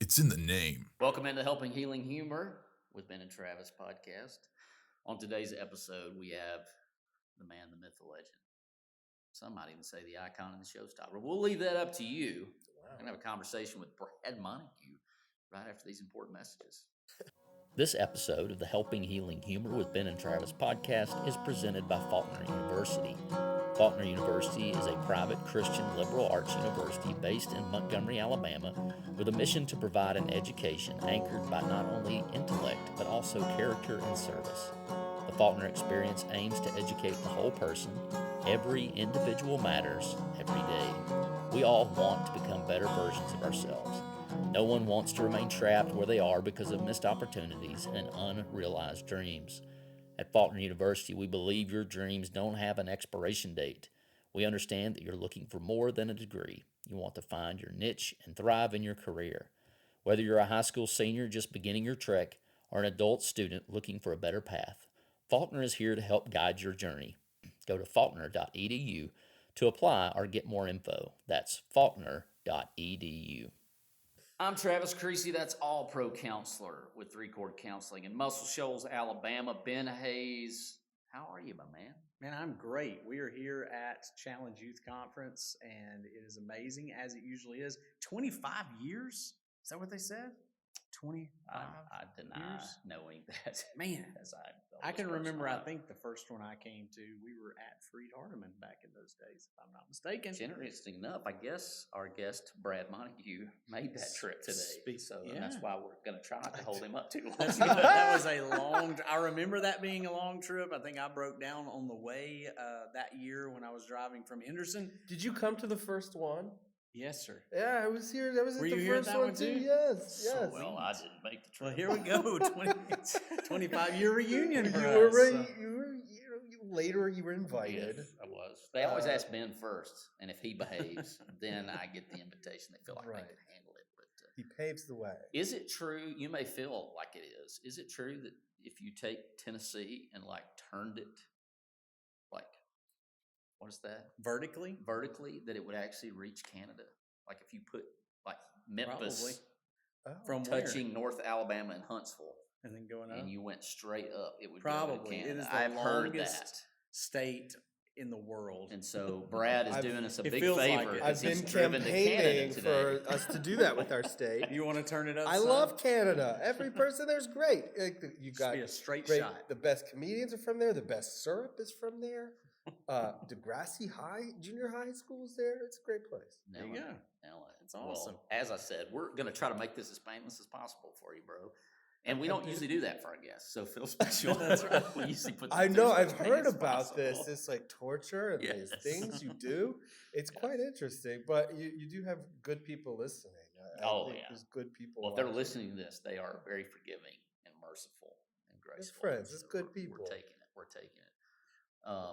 It's in the name. Welcome into Helping Healing Humor with Ben and Travis podcast. On today's episode, we have the man, the myth, the legend. Some might even say the icon and the showstopper. We'll leave that up to you. Wow. We're going to have a conversation with Brad Montague right after these important messages. This episode of the Helping Healing Humor with Ben and Travis podcast is presented by Faulkner University. Faulkner University is a private Christian liberal arts university based in Montgomery, Alabama, with a mission to provide an education anchored by not only intellect, but also character and service. The Faulkner experience aims to educate the whole person. Every individual matters every day. We all want to become better versions of ourselves. No one wants to remain trapped where they are because of missed opportunities and unrealized dreams. At Faulkner University, we believe your dreams don't have an expiration date. We understand that you're looking for more than a degree. You want to find your niche and thrive in your career. Whether you're a high school senior just beginning your trek or an adult student looking for a better path, Faulkner is here to help guide your journey. Go to faulkner.edu to apply or get more info. That's faulkner.edu. I'm Travis Creasy, that's All-Pro Counselor with Three Chord Counseling in Muscle Shoals, Alabama. Ben Hayes, how are you, my man? Man, I'm great. We are here at Challenge Youth Conference, and it is amazing, as it usually is. 25 years? Is that what they said? 25 I deny years? Knowing that. Man, I can remember, I think the first one I came to, we were at Freed Hardeman back in those days, if I'm not mistaken. Interesting enough, I guess our guest, Brad Montague, made that trip today. And that's why we're going to try not to hold him up too long. That was a long, I remember that being a long trip. I think I broke down on the way that year when I was driving from Henderson. Did you come to the first one? Yes, sir. Yeah, I was here. That was the first one too. Yes. Well, I didn't make the trip. Well, here we go. 25-year reunion. You were ready. You were invited. Yes, I was. They always ask Ben first, and if he behaves, then I get the invitation. They feel like they can handle it. But he paves the way. Is it true? You may feel like it is. Is it true that if you take Tennessee and turned it what is that? Vertically, that it would actually reach Canada. Like if you put Memphis from touching North Alabama and Huntsville, and then going up, and you went straight up, it would probably go to Canada. It is the I've heard longest that state in the world. And so Brad is doing us a big Like favor. I've been campaigning for us to do that with our state. You want to turn it up? I love Canada. Every person there's great. You got a straight great, shot. The best comedians are from there. The best syrup is from there. Degrassi Junior High School is there. It's a great place. There you go. It's awesome. Well, as I said, we're going to try to make this as painless as possible for you, bro. And we don't usually do that for our guests, so feel special. That's right. We usually put. I know. I've heard about this. It's like torture and these things you do. It's quite interesting, but you do have good people listening. There's good people. Well, if they're listening to this, they are very forgiving and merciful and graceful. They're friends. It's good people. We're taking it.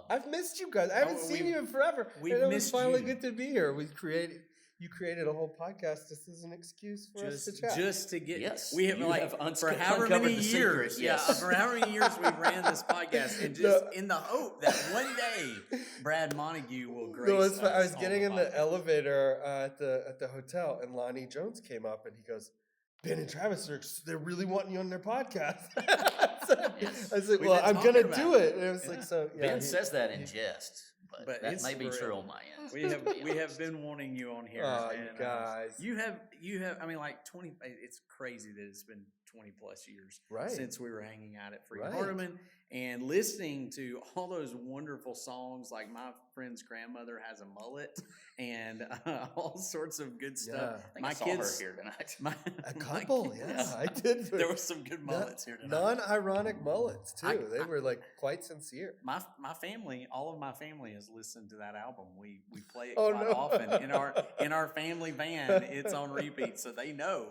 I've missed you guys. I haven't seen you in forever. It was finally good to be here. You created a whole podcast just as an excuse for us to chat. Just to get, we have for however many years, for however many years we ran this podcast, and just in the hope that one day Brad Montague will grace us. I was getting in the elevator at the hotel, and Lonnie Jones came up, and he goes, Ben and Travis, they're really wanting you on their podcast. I said, well, I'm going to do it. And it was like, so. Yeah, Ben says that in jest, but that may be true on my end. We have been wanting you on here. Oh, you guys. You have, I mean, 20, it's crazy that it's been 20 plus years since we were hanging out at Freed Hardeman and listening to all those wonderful songs. Like my friend's grandmother has a mullet and all sorts of good stuff. I think I saw her here tonight. A couple, I did. There were some good mullets here tonight. Non-ironic mullets too. They were quite sincere. My family, all of my family has listened to that album. We play it quite often in our family band. It's on repeat, so they know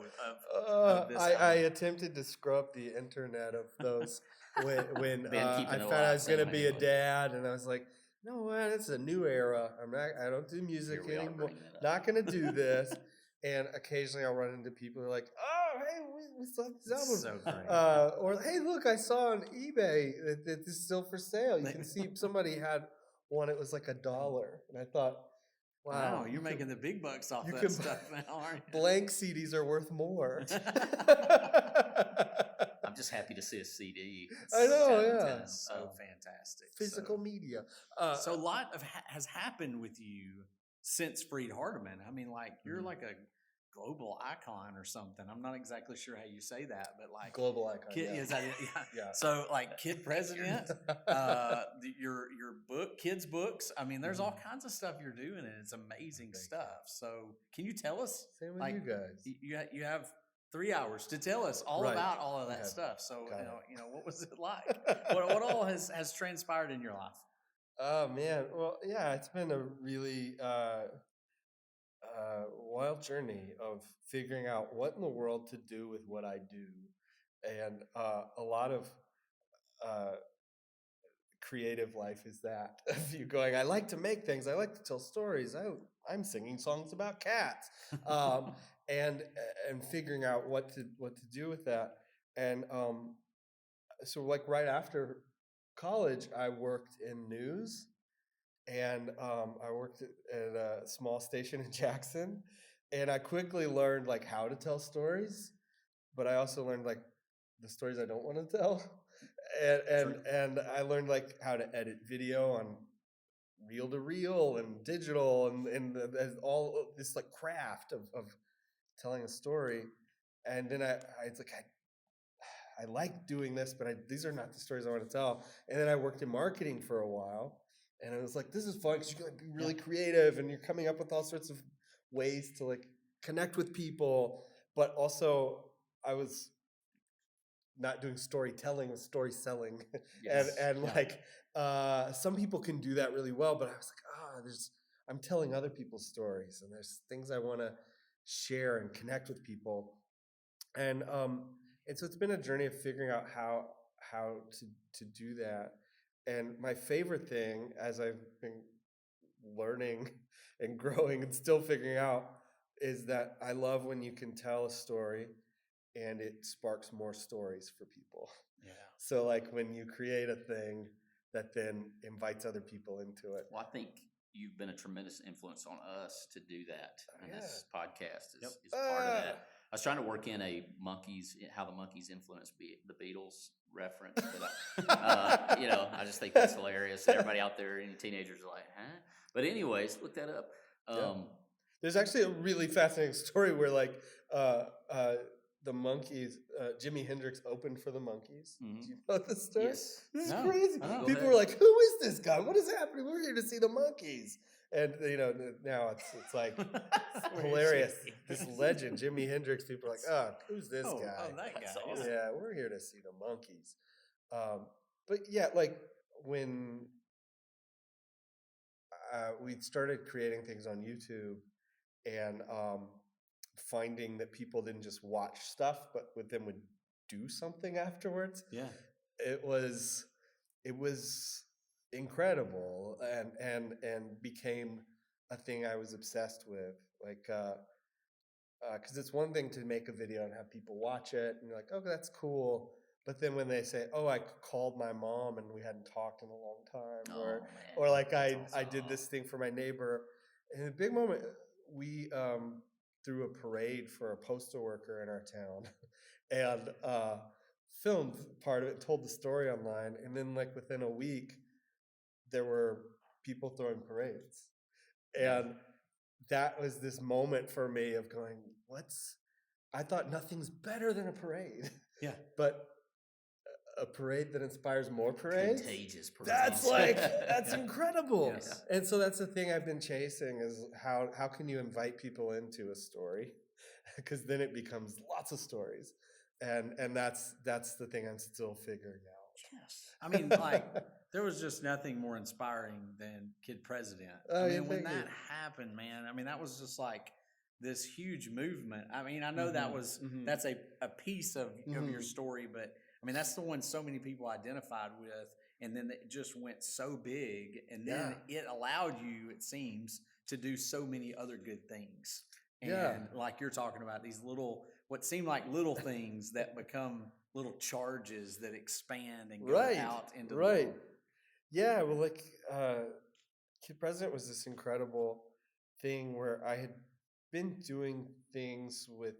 of this. I attempted to scrub the internet of those when I found I was going to be a dad, and I was like, no, man, it's a new era. I don't do music anymore. Not going to do this. And occasionally I'll run into people who are like, oh, hey, we saw this album. So great. Or, hey, look, I saw on eBay that this is still for sale. You can see somebody had one. It was like $1. And I thought, Wow, you're making the big bucks off that stuff now, aren't you? Blank CDs are worth more. I'm just happy to see a CD. I know, yeah. So fantastic. Physical media. So a lot has happened with you since Freed Hardeman. I mean, like, you're like a global icon or something. I'm not exactly sure how you say that, but like global icon. Is that it? Yeah. So like Kid President, your book, kids books. I mean, there's all kinds of stuff you're doing, and it's amazing stuff. So can you tell us? Same with you guys. You have 3 hours to tell us all about all of that stuff. So what was it like? what all has transpired in your life? Oh man, well, yeah, it's been a really wild journey of figuring out what in the world to do with what I do, and a lot of creative life is that of you going, I like to make things, I like to tell stories, I'm singing songs about cats, and figuring out what to do with that, and so like right after college, I worked in news. And I worked at a small station in Jackson, and I quickly learned like how to tell stories, but I also learned like the stories I don't want to tell, and I learned like how to edit video on reel to reel and digital and all this like craft of telling a story, and then I like doing this, but these are not the stories I want to tell. And then I worked in marketing for a while. And it was like, this is fun because you can like be really creative and you're coming up with all sorts of ways to like connect with people. But also I was not doing storytelling, with story selling. Yes. Like some people can do that really well, but I was like, I'm telling other people's stories and there's things I want to share and connect with people. And so it's been a journey of figuring out how to do that. And my favorite thing, as I've been learning and growing and still figuring out, is that I love when you can tell a story and it sparks more stories for people. Yeah. So like when you create a thing that then invites other people into it. Well, I think you've been a tremendous influence on us to do that. And this podcast is part of that. I was trying to work in how the Monkees influenced the Beatles reference, but I just think that's hilarious. Everybody out there, any teenagers are like, huh? But anyways, look that up. There's actually a really fascinating story where like the Monkees, Jimi Hendrix opened for the Monkees. Mm-hmm. Do you know this story? Yes. This is crazy. People were like, who is this guy? What is happening? We're here to see the Monkees. And now it's like hilarious. This legend, Jimi Hendrix. People are like, who's this guy? Oh, that guy. Awesome. Yeah, we're here to see the Monkees. But yeah, like when we started creating things on YouTube and finding that people didn't just watch stuff, but then would do something afterwards. Yeah, it was incredible and became a thing I was obsessed with. Like, because it's one thing to make a video and have people watch it, and you're like, oh, that's cool. But then when they say, oh, I called my mom and we hadn't talked in a long time, or like I did this thing for my neighbor. And a big moment, we threw a parade for a postal worker in our town and filmed part of it, told the story online. And then like within a week, there were people throwing parades. And that was this moment for me of going, I thought nothing's better than a parade. Yeah. But a parade that inspires more parades? Contagious parades. That's incredible. Yes. And so that's the thing I've been chasing is how can you invite people into a story? Because then it becomes lots of stories. And that's the thing I'm still figuring out. Yes. I mean, like, there was just nothing more inspiring than Kid President. I mean, when that happened, man, I mean, that was just like this huge movement. I mean, I know that's a piece of your story, but I mean, that's the one so many people identified with, and then it just went so big, and then it allowed you, it seems, to do so many other good things. And like you're talking about, these what seem like little things that become little charges that expand and go out into the world. Yeah, well, like Kid President was this incredible thing where I had been doing things with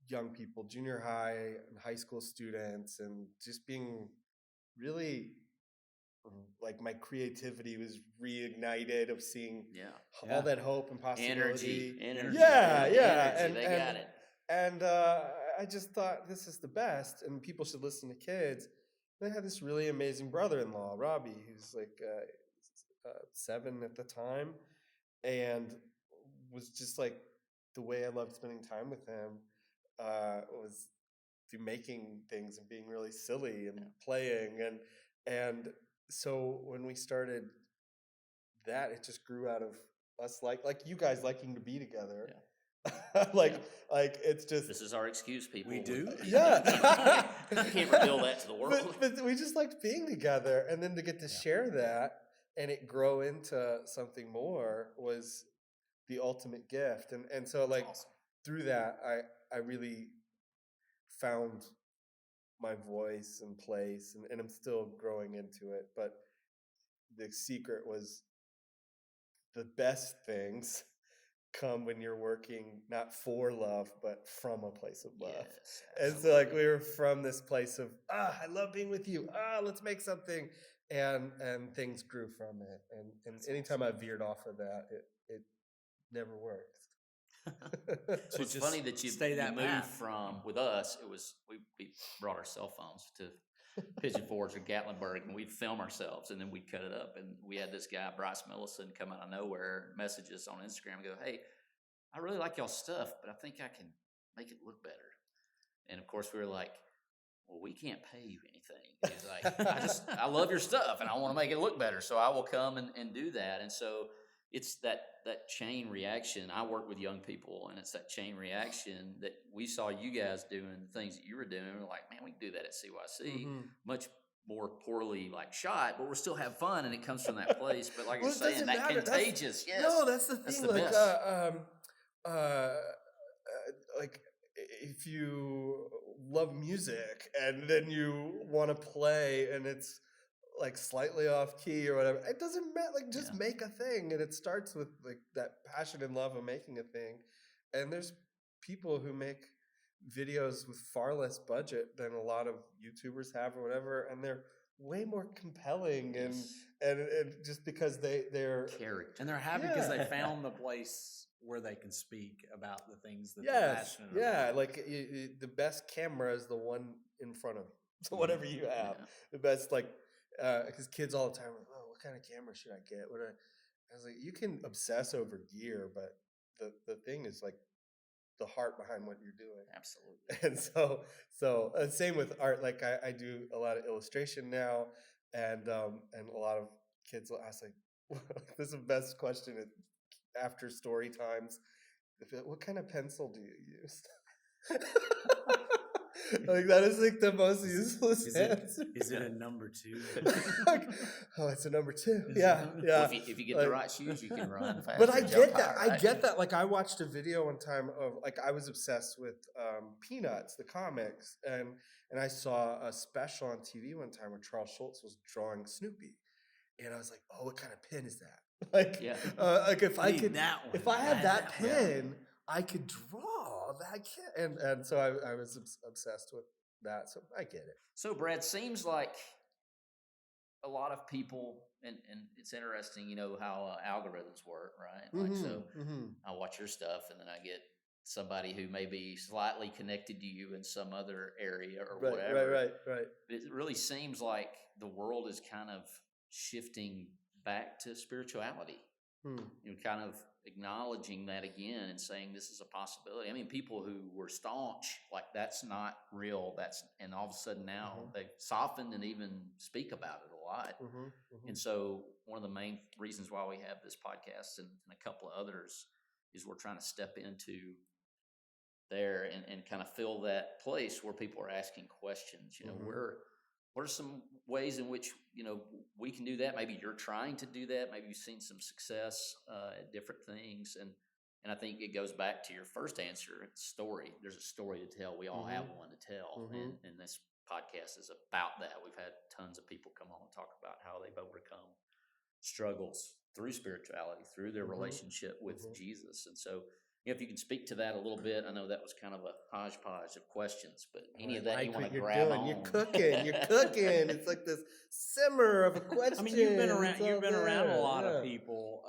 young people, junior high and high school students, and just being really like my creativity was reignited of seeing all that hope and possibility. Energy. Yeah. Energy. They got it. And I just thought this is the best, and people should listen to kids. And I had this really amazing brother-in-law, Robbie, who's like 7 at the time, and was just like the way I loved spending time with him was through making things and being really silly and playing, and so when we started that, it just grew out of us like you guys liking to be together. Like it's just, this is our excuse, people. We do. Yeah. You can't reveal that to the world. But we just liked being together, and then to get to share that and it grow into something more was the ultimate gift. And so like through that, I really found my voice and place, and I'm still growing into it. But the secret was the best things come when you're working not for love, but from a place of love. Yes, and so like we were from this place of, I love being with you. Let's make something. And things grew from it. And anytime I veered off of that, it never worked. So it's funny that you moved from, with us, it was, we brought our cell phones to Pigeon Forge or Gatlinburg, and we'd film ourselves, and then we'd cut it up. And we had this guy, Bryce Millison, come out of nowhere, message us on Instagram, and go, hey, I really like y'all's stuff, but I think I can make it look better. And of course we were like, well, we can't pay you anything. He's like, I love your stuff and I want to make it look better, so I will come and do that. And so it's that chain reaction. I work with young people, and it's that chain reaction that we saw you guys doing the things that you were doing. We're like, man, we can do that at CYC. Much more poorly like shot, but we're still have fun, and it comes from that place. But like you're saying, that contagious. No, that's the thing. Like if you love music and then you want to play and it's like slightly off key or whatever, it doesn't matter. Like just make a thing, and it starts with like that passion and love of making a thing. And there's people who make videos with far less budget than a lot of YouTubers have or whatever, and they're way more compelling and just because they're character, and they're happy because they found the place where they can speak about the things that they're passionate about. Like the best camera is the one in front of you. So whatever you have, the best, like because kids all the time are like, oh, what kind of camera should I get? I was like, you can obsess over gear, but the thing is like the heart behind what you're doing. Absolutely. And so same with art. Like I do a lot of illustration now, and a lot of kids will ask like, this is the best question after story times. What kind of pencil do you use? Like that is like the most useless answer. Is it a number 2? Oh, it's a number 2. Yeah. Well, if you get the right shoes, you can run fast. But I get that. Right? I get that. Like I watched a video one time of like I was obsessed with Peanuts, the comics, and I saw a special on TV one time where Charles Schultz was drawing Snoopy, and I was like, oh, what kind of pen is that? Like, like if I could, if I had that pen, I could draw that kid. And so I was obsessed with that. So I get it. So Brad, seems like a lot of people, and it's interesting, you know, how algorithms work, right? Like, I watch your stuff, and then I get somebody who may be slightly connected to you in some other area or whatever. Right. It really seems like the world is kind of shifting back to spirituality. You know, kind of acknowledging that again and saying this is a possibility. I mean, people who were staunch, like that's not real. And all of a sudden now they've softened and even speak about it a lot. And so one of the main reasons why we have this podcast and a couple of others is we're trying to step into there and kind of fill that place where people are asking questions. You know, what are some ways in which, you know, we can do that? Maybe you're trying to do that. Maybe you've seen some success at different things. And I think it goes back to your first answer, story. There's a story to tell. We all have one to tell. And this podcast is about that. We've had tons of people come on and talk about how they've overcome struggles through spirituality, through their relationship with Jesus. And so, if you can speak to that a little bit, I know that was kind of a hodgepodge of questions, but any of that you want to grab on? You're cooking. It's like this simmer of a question. I mean, you've been around a lot of people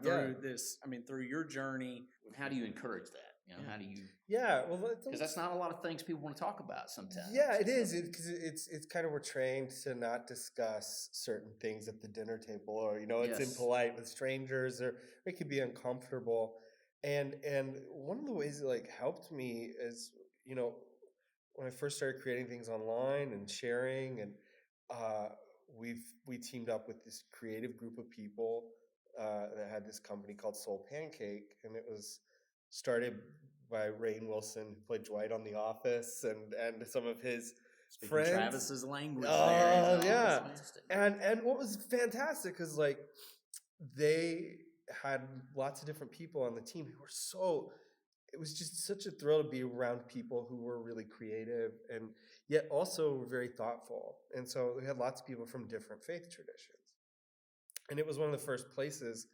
through this. I mean, through your journey. How do you encourage that? How do you? Yeah, well, because that's not a lot of things people want to talk about sometimes. Yeah, it is, because it's kind of, we're trained to not discuss certain things at the dinner table, or it's impolite with strangers, or it could be uncomfortable. And one of the ways it helped me is when I first started creating things online and sharing, and we teamed up with this creative group of people that had this company called Soul Pancake, and it was started by Rainn Wilson, who played Dwight on The Office, and some of his friends. Travis's language there. Oh, yeah. And what was fantastic is they had lots of different people on the team who were it was just such a thrill to be around people who were really creative and yet also very thoughtful. And so we had lots of people from different faith traditions. And it was one of the first places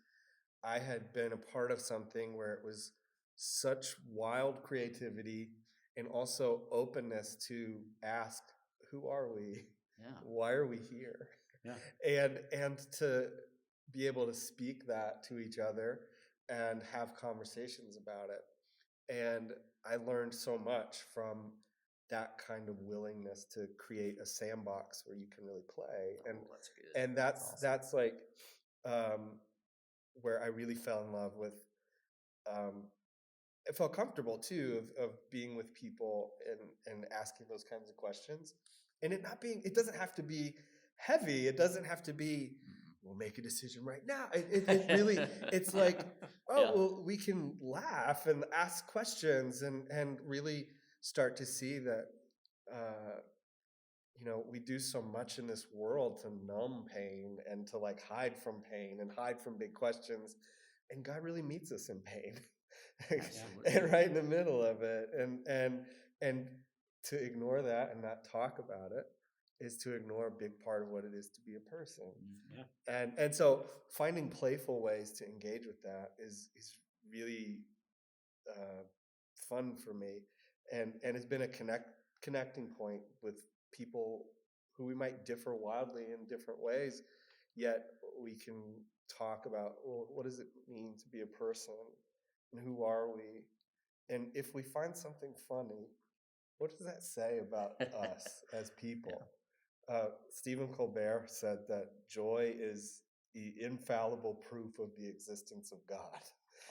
I had been a part of something where it was such wild creativity and also openness to ask, who are we? Yeah. Why are we here? Yeah. And to be able to speak that to each other and have conversations about it. And I learned so much from that kind of willingness to create a sandbox where you can really play. And that's good. And that's where I really fell in love with. I felt comfortable too of being with people and asking those kinds of questions, and it doesn't have to be heavy. It doesn't have to be, we'll make a decision right now. It really, it's well, we can laugh and ask questions and really start to see that, we do so much in this world to numb pain and to hide from pain and hide from big questions. And God really meets us in pain. And right in the middle of it, and to ignore that and not talk about it is to ignore a big part of what it is to be a person. And so finding playful ways to engage with that is really fun for me, and it's been a connecting point with people who we might differ wildly in different ways, yet we can talk about, well, what does it mean to be a person? And who are we? And if we find something funny, what does that say about us as people? Stephen Colbert said that joy is the infallible proof of the existence of God.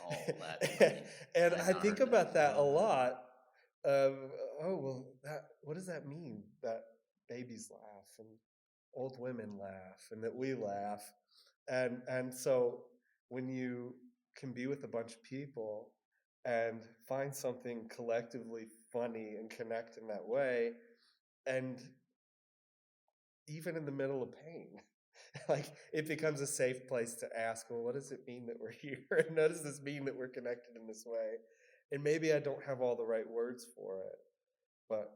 Oh, that's funny. And I think about that a lot. What does that mean? That babies laugh and old women laugh and that we laugh. And so when you can be with a bunch of people and find something collectively funny and connect in that way, and even in the middle of pain, it becomes a safe place to ask, well, what does it mean that we're here? And what does this mean that we're connected in this way? And maybe I don't have all the right words for it, but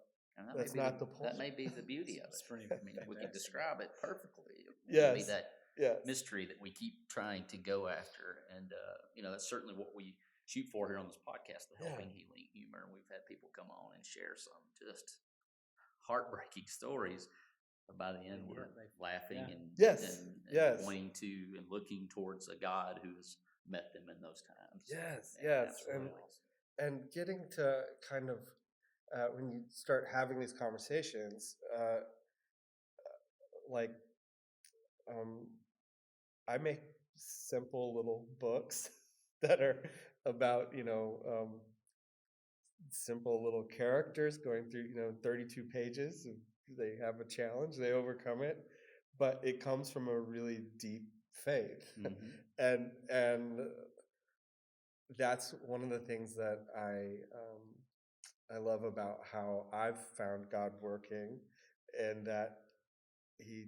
that's not the point. That may be the beauty of it. We can describe it perfectly. Yes. Maybe that mystery that we keep trying to go after. And, that's certainly what we shoot for here on this podcast, the helping, healing humor. And we've had people come on and share some just heartbreaking stories. But by the end, we're laughing and pointing to and looking towards a God who has met them in those times. Yes. And getting to kind of, when you start having these conversations, I make simple little books that are about, simple little characters going through, 32 pages. They have a challenge, they overcome it, but it comes from a really deep faith. And that's one of the things that I love about how I've found God working, and that he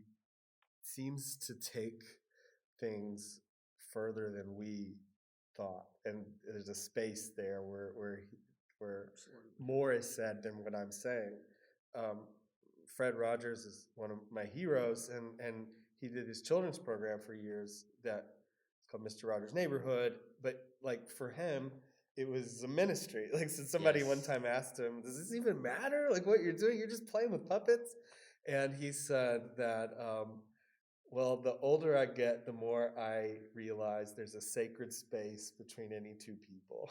seems to take things further than we thought. And there's a space there where more is said than what I'm saying. Fred Rogers is one of my heroes, and he did his children's program for years that is called Mr. Rogers' Neighborhood. But like for him, it was a ministry. Like, so somebody one time asked him, "Does this even matter? Like what you're doing? You're just playing with puppets." And he said that, well, the older I get, the more I realize there's a sacred space between any two people.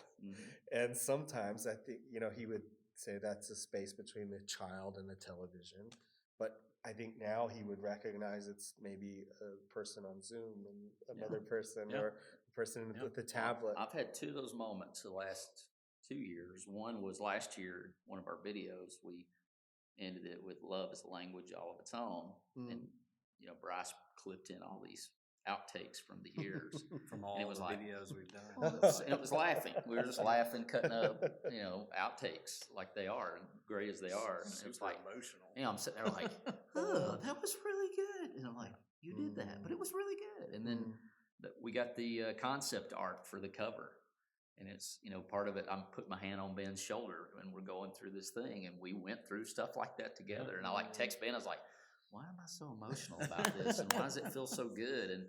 And sometimes I think, he would say that's a space between the child and the television. But I think now he would recognize it's maybe a person on Zoom and another person or a person with the tablet. I've had two of those moments the last 2 years. One was last year, one of our videos, we ended it with "Love is a language all of its own." And, Bryce clipped in all these outtakes from the years. From all the videos we've done. And it was laughing. We were just laughing, cutting up, outtakes like they are, and great as they are. And it was like emotional. I'm sitting there like, oh, that was really good. And I'm like, you did that, but it was really good. And then we got the concept art for the cover. And it's, part of it, I'm putting my hand on Ben's shoulder and we're going through this thing. And we went through stuff like that together. And I text Ben, I was like, why am I so emotional about this? And why does it feel so good?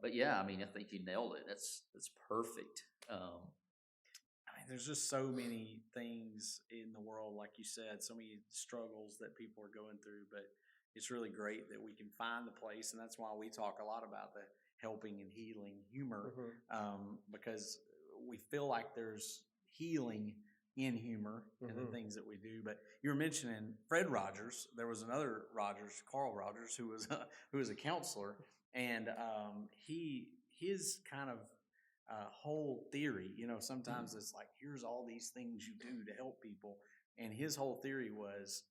But yeah, I think you nailed it. That's perfect. There's just so many things in the world, like you said, so many struggles that people are going through, but it's really great that we can find the place. And that's why we talk a lot about the helping and healing humor, because we feel like there's healing in humor and the things that we do. But you were mentioning Fred Rogers. There was another Rogers, Carl Rogers, who was a counselor, and his kind of whole theory. Sometimes it's like, here's all these things you do to help people, and his whole theory was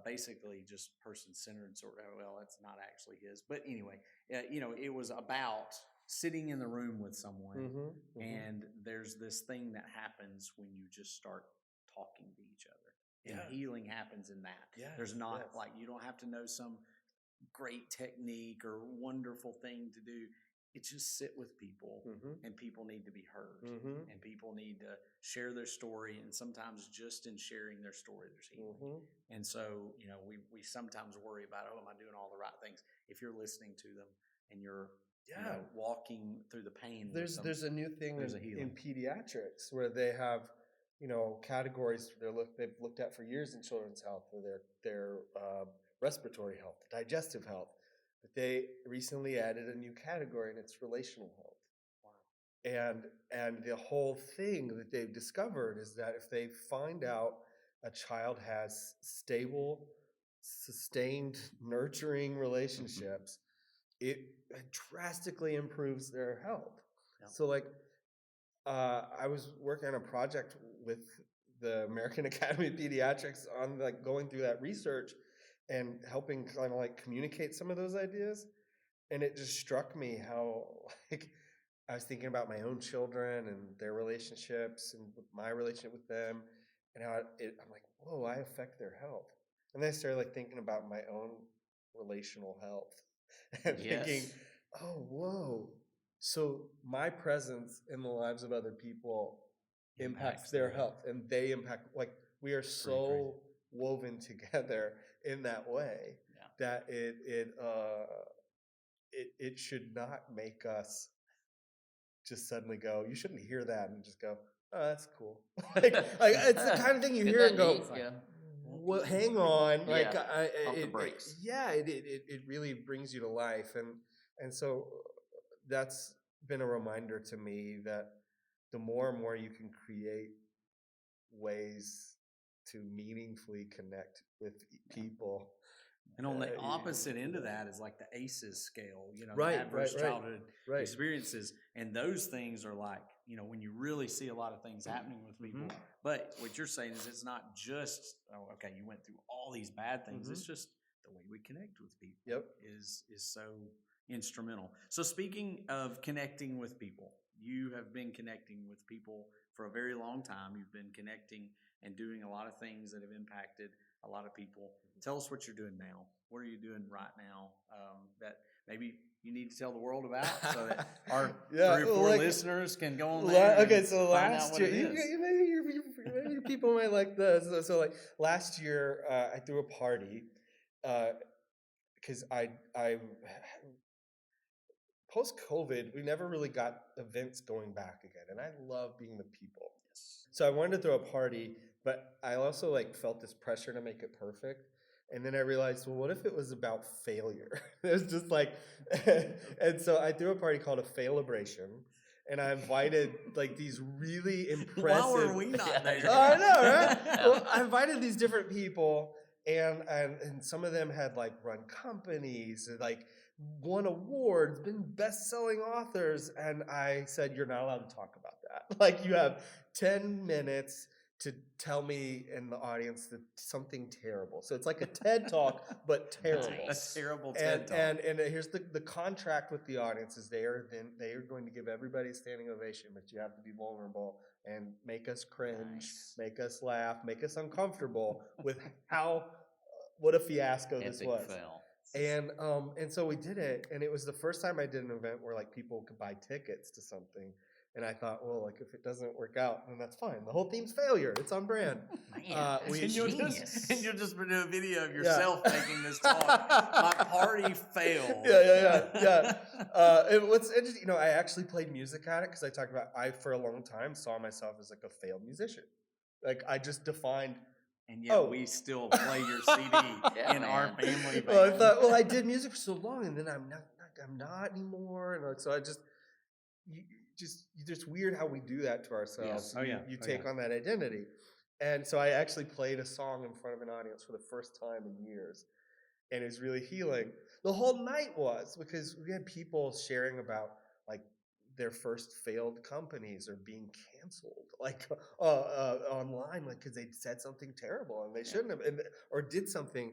basically just person-centered, sort of. Well, that's not actually his, but anyway, it was about sitting in the room with someone, and there's this thing that happens when you just start talking to each other, and healing happens in that. There's not like, you don't have to know some great technique or wonderful thing to do. It's just sit with people, and people need to be heard, and people need to share their story. And sometimes just in sharing their story, there's healing. And so, we sometimes worry about, am I doing all the right things? If you're listening to them and you're walking through the pain. There's a new thing in pediatrics where they have, categories they've looked at for years in children's health, for their respiratory health, digestive health. But they recently added a new category, and it's relational health. Wow. And the whole thing that they've discovered is that if they find out a child has stable, sustained, nurturing relationships, it drastically improves their health. So like, I was working on a project with the American Academy of Pediatrics on like going through that research and helping kind of like communicate some of those ideas. And it just struck me how like I was thinking about my own children and their relationships and my relationship with them, and how I'm like, whoa, I affect their health. And then I started like thinking about my own relational health and thinking, oh, whoa. So my presence in the lives of other people impacts their health, and they impact, like, we are so woven together in that way that it should not make us just suddenly go, you shouldn't hear that, and just go, oh, that's cool. like it's the kind of thing you hear and go, well, hang on, like the brakes. It really brings you to life, and so that's been a reminder to me that the more and more you can create ways to meaningfully connect with people. And on the opposite end of that is like the ACEs scale, the adverse childhood experiences. And those things are like, when you really see a lot of things happening with people. But what you're saying is it's not just, you went through all these bad things. It's just the way we connect with people is so instrumental. So speaking of connecting with people, you have been connecting with people for a very long time. You've been connecting and doing a lot of things that have impacted a lot of people. Tell us what you're doing now. What are you doing right now that maybe you need to tell the world about, so that our 3 or 4 listeners can go on there? Okay, so last year, maybe people might like this. So like last year, I threw a party because I post-COVID, we never really got events going back again. And I love being with people. Yes. So I wanted to throw a party, but I also like felt this pressure to make it perfect. And then I realized, well, what if it was about failure? It was just like, and so I threw a party called a Failabration. And I invited like these really impressive. Why were we not there? Oh, I know, right? Well, I invited these different people, and some of them had like run companies, and like won awards, been best-selling authors, and I said, "You're not allowed to talk about that. Like, you have 10 minutes to tell me in the audience that something terrible." So it's like a TED Talk, but terrible. Nice. A terrible TED Talk. And here's the contract with the audience is they are going to give everybody a standing ovation, but you have to be vulnerable and make us cringe, make us laugh, make us uncomfortable with what a fiasco this was. Fail. And so we did it, and it was the first time I did an event where like people could buy tickets to something. And I thought, well, like if it doesn't work out, then that's fine. The whole theme's failure. It's on brand. Man, and you'll just do a video of yourself making this talk. My party failed. Yeah. And what's interesting, I actually played music at it because I talked about I for a long time saw myself as like a failed musician. Like I just defined. And yet we still play your CD in our family band. Well, I thought, well, I did music for so long, and then I'm not anymore, and so I just. It's weird how we do that to ourselves. Yes. You take on that identity. And so I actually played a song in front of an audience for the first time in years. And it was really healing. The whole night was, because we had people sharing about like their first failed companies or being canceled like online, like because they said something terrible and they shouldn't have, or did something.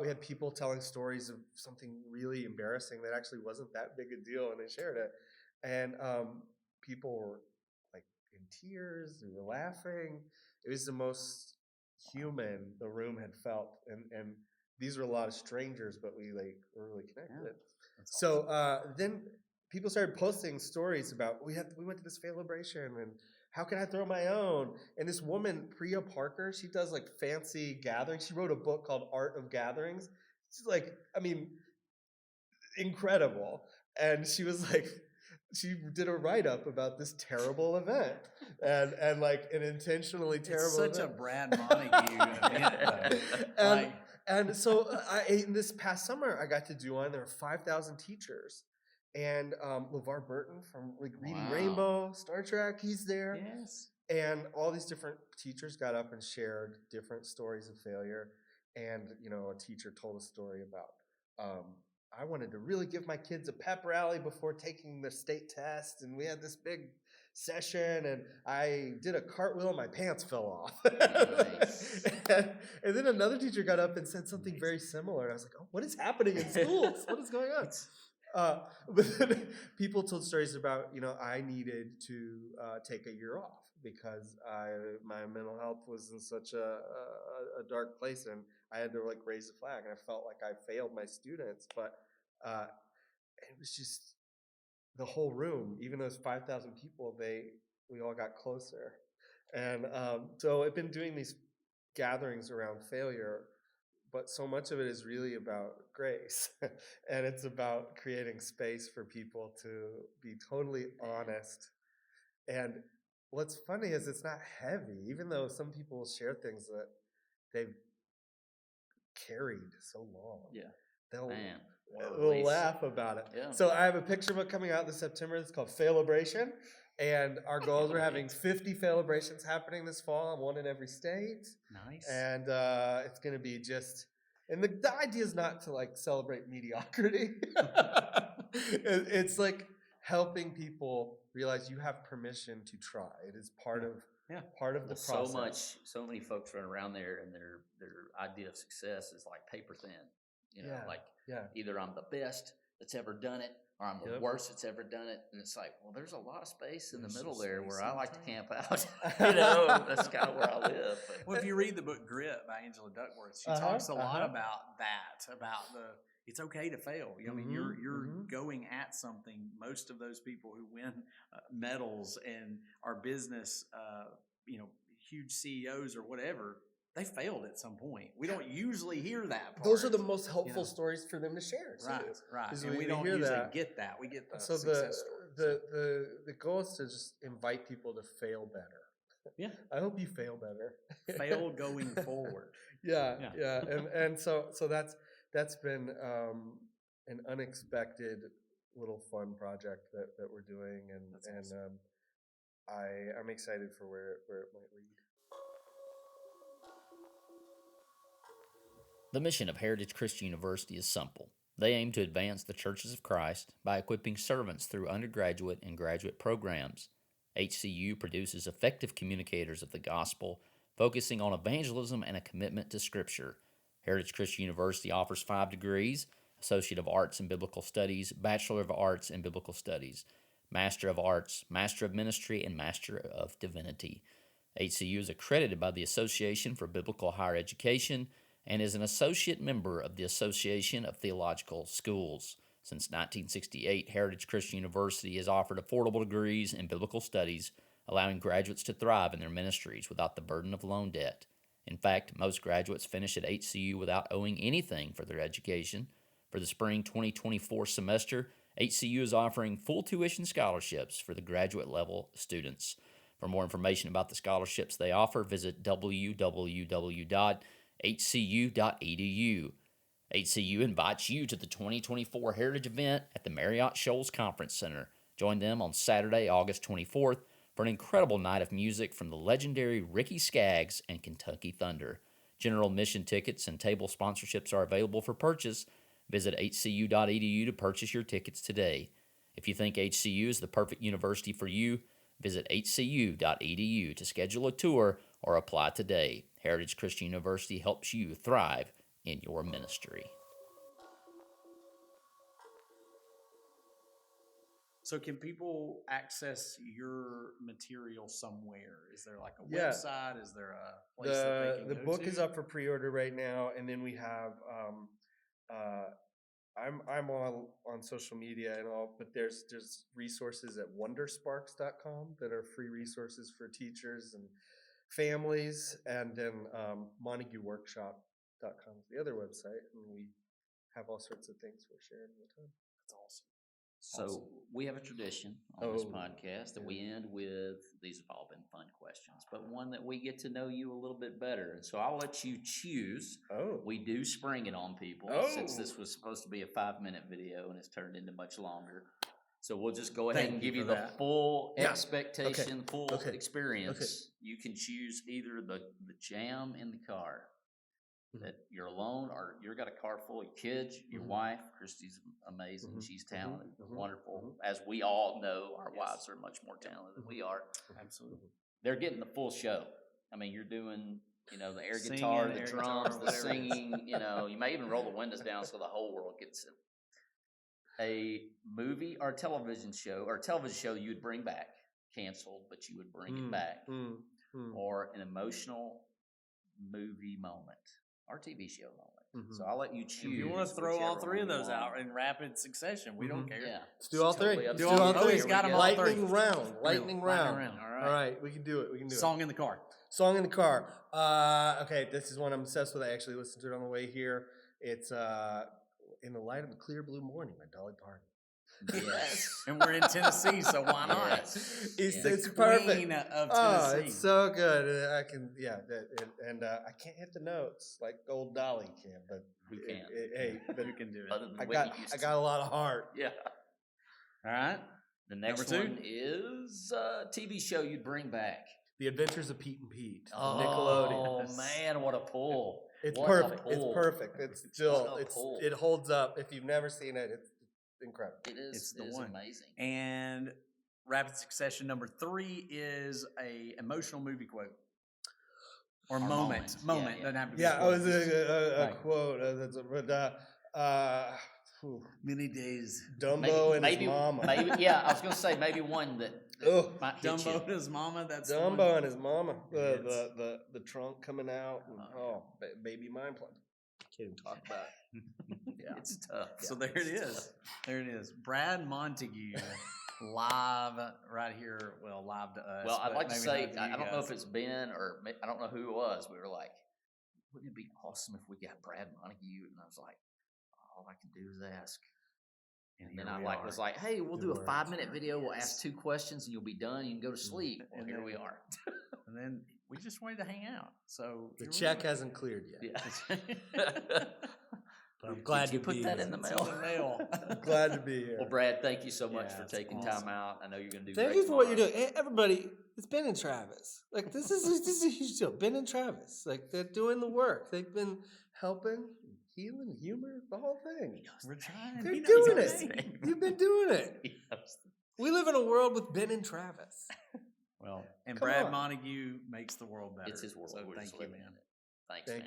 We had people telling stories of something really embarrassing that actually wasn't that big a deal, and they shared it. And people were like in tears, they were laughing. It was the most human the room had felt. And these were a lot of strangers, but we like were really connected. So awesome. Then people started posting stories about we went to this Failabration and how can I throw my own? And this woman, Priya Parker, she does like fancy gatherings. She wrote a book called Art of Gatherings. She's like, incredible. And she was like, she did a write-up about this terrible event and like an intentionally terrible event. It's such event. a Brad Montague event. And so in this past summer, I got to do one. There were 5,000 teachers. And LeVar Burton from like Reading Rainbow, Star Trek, he's there. Yes. And all these different teachers got up and shared different stories of failure. And, a teacher told a story about I wanted to really give my kids a pep rally before taking their state test. And we had this big session, and I did a cartwheel and my pants fell off. Nice. and then another teacher got up and said something very similar. And I was like, oh, what is happening in schools? What is going on? But then people told stories about, I needed to take a year off because my mental health was in such a dark place, and I had to like raise the flag, and I felt like I failed my students. But it was just the whole room, even those 5,000 people, we all got closer. And so I've been doing these gatherings around failure, but so much of it is really about grace. And it's about creating space for people to be totally honest. And what's funny is it's not heavy, even though some people will share things that they've carried so long. Yeah. They'll laugh about it. Yeah. So I have a picture book coming out this September. It's called Failabration. And our goals are having 50 Failabrations happening this fall, one in every state. Nice. And it's going to be and the idea is not to like celebrate mediocrity. It's like helping people realize you have permission to try. It is part of the process. So many folks run around there, and their idea of success is like paper thin. Either I'm the best that's ever done it, or I'm the worst that's ever done it. And it's like, well, there's a lot of space in the middle there where I like to camp out. That's kind of where I live. Well, if you read the book Grit by Angela Duckworth, she talks a lot about that, about it's okay to fail. I mean, you're going at something. Most of those people who win medals and are business, huge CEOs or whatever, they failed at some point. We don't usually hear that part. Those are the most helpful stories for them to share. Right. And we don't usually get that. We get the success story. The goal is to just invite people to fail better. Yeah. I hope you fail better. Fail going forward. Yeah. And so that's been an unexpected little fun project that we're doing, and awesome. I'm excited for where it might lead. The mission of Heritage Christian University is simple. They aim to advance the churches of Christ by equipping servants through undergraduate and graduate programs. HCU produces effective communicators of the gospel, focusing on evangelism and a commitment to Scripture. Heritage Christian University offers 5 degrees: Associate of Arts in Biblical Studies, Bachelor of Arts in Biblical Studies, Master of Arts, Master of Ministry, and Master of Divinity. HCU is accredited by the Association for Biblical Higher Education and is an associate member of the Association of Theological Schools. Since 1968, Heritage Christian University has offered affordable degrees in biblical studies, allowing graduates to thrive in their ministries without the burden of loan debt. In fact, most graduates finish at HCU without owing anything for their education. For the spring 2024 semester, HCU is offering full tuition scholarships for the graduate level students. For more information about the scholarships they offer, visit www.hcu.edu. HCU invites you to the 2024 Heritage event at the Marriott Shoals Conference Center. Join them on Saturday, August 24th for an incredible night of music from the legendary Ricky Skaggs and Kentucky Thunder. General admission tickets and table sponsorships are available for purchase. Visit hcu.edu to purchase your tickets today. If you think HCU is the perfect university for you, visit hcu.edu to schedule a tour or apply today. Heritage Christian University helps you thrive in your ministry. So can people access your material somewhere? Is there like a website? Is there a place that they can go to? The book is up for pre-order right now, and then we have I'm on social media and all, but there's resources at wondersparks.com that are free resources for teachers and families, and then MontagueWorkshop.com is the other website, and we have all sorts of things we're sharing all the time. That's awesome. So we have a tradition on this podcast that we end with, these have all been fun questions, but one that we get to know you a little bit better. And so I'll let you choose. We do spring it on people since this was supposed to be a 5-minute video and it's turned into much longer. So we'll just go ahead and give you the full expectation, full experience. Okay. You can choose either the jam in the car, that you're alone, or you've got a car full of kids, your wife. Christy's amazing. She's talented, wonderful. As we all know, our wives are much more talented than we are. Absolutely. They're getting the full show. I mean, you're doing, the air guitar, the drums, the singing, you may even roll the windows down so the whole world gets it. A movie or television show you would bring back, canceled, but you would bring it back. Or an emotional movie moment. Our TV show moment. So I'll let you choose. If you want to throw all 3 of those out in rapid succession, we don't care. Yeah. Let's do all 3. Do all 3. He's got them all 3. Lightning round. All right, we can do it. Song in the car. Okay, this is one I'm obsessed with. I actually listened to it on the way here. It's In the Light of a Clear Blue Morning by Dolly Parton. Yes. And we're in Tennessee, so why not? Yes. It's perfect. Of Tennessee. Oh, it's so good. I can, I can't hit the notes like old Dolly can, but we can. But you can do it. I got a lot of heart. Yeah. All right. The next one is a TV show you'd bring back. The Adventures of Pete and Pete. Nickelodeon. Oh man, what a pull! It's perfect. It's still it holds up. If you've never seen it, it's incredible. It is. It's the one. One. Amazing. And rapid succession number 3 is a emotional movie quote or moment. Moment. Yeah. Doesn't have to be I was a quote. Many days. Dumbo and his mama. I was going to say maybe one that might hit Dumbo and his mama. That's Dumbo and his mama. The trunk coming out. And, baby mind plant. Can't even talk about it. Yeah, it's tough. So there it is. Brad Montague, live right here. Well, live to us. Well, I'd like to say, I don't know if it's Ben or I don't know who it was. We were like, wouldn't it be awesome if we got Brad Montague? And I was like, all I can do is ask. And then I was like, hey, we'll do a 5-minute video. We'll ask 2 questions and you'll be done. You can go to sleep. Well, here we are. And then we just wanted to hang out. So the check hasn't cleared yet. Yeah. But I'm glad you put that in the mail. I'm glad to be here. Well, Brad, thank you so much for taking time out. I know you're going to do Thank you for what you're doing. Hey, everybody, it's Ben and Travis. Like, this is a huge deal. Ben and Travis, like, they're doing the work. They've been helping, healing, humor, the whole thing. We're trying. They're doing it. You've been doing it. We live in a world with Ben and Travis. Well, and Brad Montague makes the world better. It's his world. So thank you, man. Thanks, man.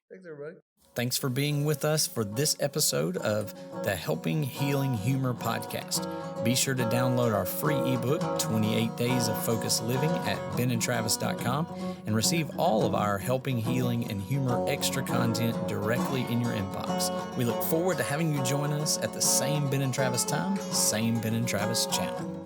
Thanks, everybody. Thanks for being with us for this episode of the Helping Healing Humor podcast. Be sure to download our free ebook, 28 Days of Focused Living, at benandtravis.com and receive all of our Helping Healing and Humor extra content directly in your inbox. We look forward to having you join us at the same Ben and Travis time, same Ben and Travis channel.